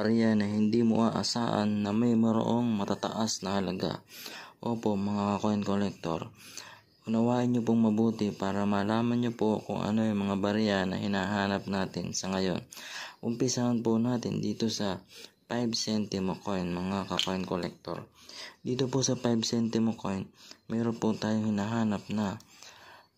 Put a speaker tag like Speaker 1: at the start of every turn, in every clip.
Speaker 1: barya na hindi mo aasahan na may mayroong matataas na halaga. Opo mga coin collector, unawain nyo pong mabuti para malaman nyo po kung ano yung mga barya na hinahanap natin sa ngayon. Umpisahan po natin dito sa 5 centimo coin mga ka-coin collector. Dito po sa 5 centimo coin, mayroon po tayong hinahanap na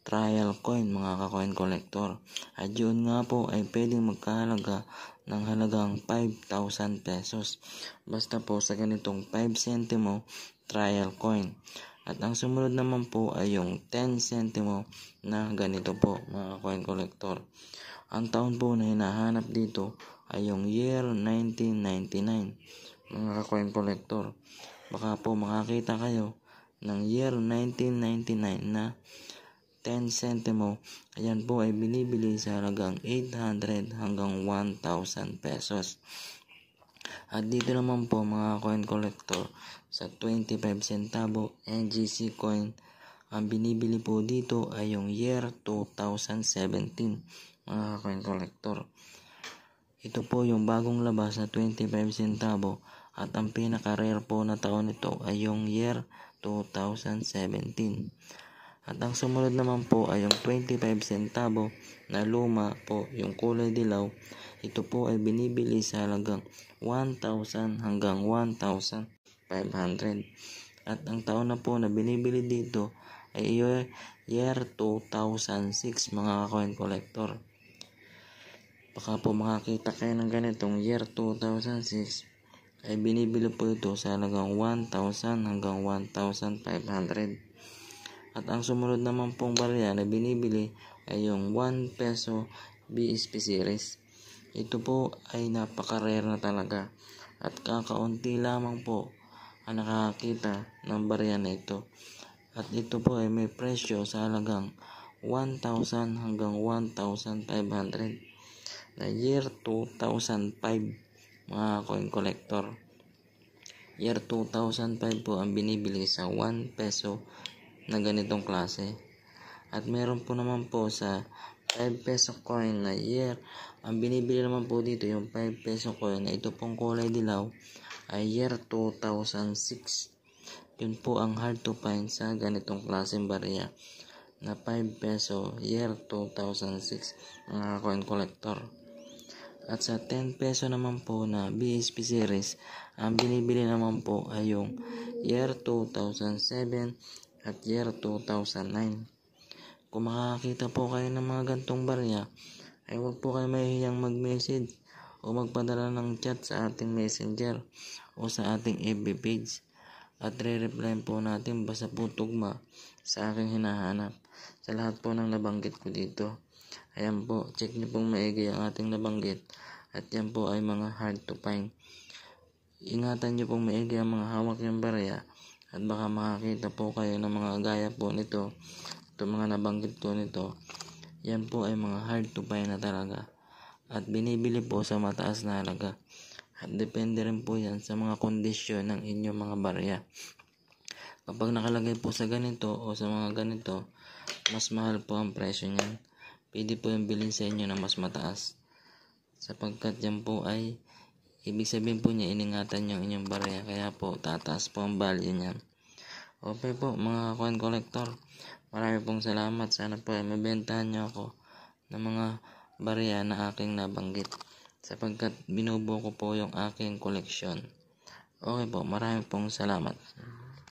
Speaker 1: trial coin mga ka-coin collector. At yun nga po ay pwedeng magkahalaga ng halagang 5,000 pesos. Basta po sa ganitong 5 centimo trial coin. At ang sumunod naman po ay yung 10 centimo na ganito po mga coin collector. Ang taon po na hinahanap dito ay yung year 1999 mga coin collector. Baka po makakita kayo ng year 1999 na 10 centimo. Ayan po ay binibili sa halagang 800 hanggang 1,000 pesos. At dito naman po mga coin collector, sa 25 centavo NGC coin, ang binibili po dito ay yung year 2017 mga coin collector. Ito po yung bagong labas na 25 centavo at ang pinaka-rare po na taon nito ay yung year 2017. At ang sumunod naman po ay yung 25 centavo na luma po, yung kulay dilaw. Ito po ay binibili sa halagang 1,000 hanggang 1,500. At ang taon na po na binibili dito ay year 2006 mga coin collector. Baka po makakita kayo ng ganitong year 2006 ay binibili po ito sa halagang 1,000 hanggang 1,500. At ang sumunod naman pong barya na binibili ay yung 1 peso BSP series. Ito po ay napaka-rare na talaga at kakaunti lamang po ang nakakita ng barya na ito. At ito po ay may presyo sa halagang 1,000 hanggang 1,500 na year 2005 mga coin collector. Year 2005 po ang binibili sa 1 peso na ganitong klase. At meron po naman po sa 5 peso coin na year, ang binibili naman po dito yung 5 peso coin na ito pong kulay dilaw ay year 2006. Yun po ang hard to find sa ganitong klaseng barya na 5 peso year 2006 mga coin collector. At sa 10 peso naman po na BSP series, ang binibili naman po ay yung year 2007 at year 2009. Kung makakita po kayo ng mga gantong barya, ay huwag po kayo mahihiyang mag-message o magpadala ng chat sa ating messenger o sa ating FB page. At re-reply po natin basta po tugma sa aking hinahanap sa lahat po ng nabanggit ko dito. Ayan po, check nyo pong maigi ang ating nabanggit at yan po ay mga hard to find. Ingatan nyo pong maigi ang mga hawak ng barya at baka makakita po kayo ng mga gaya po nito. Ito mga nabanggit po nito. Yan po ay mga hard to find na talaga. At binibili po sa mataas na halaga. At depende rin po yan sa mga kondisyon ng inyong mga barya. Kapag nakalagay po sa ganito o sa mga ganito, mas mahal po ang presyo niyan. Pwede po yung bilhin sa inyo na mas mataas. Sapagkat yan po ay ibig sabihin po niya iningatan yung inyong barya, kaya po tataas po ang value niyan. Okay po mga coin collector, marami pong salamat. Sana po ay mabentahan niyo ako ng mga barya na aking nabanggit sapagkat binubuo ko po yung aking koleksyon. Okay po, marami pong salamat.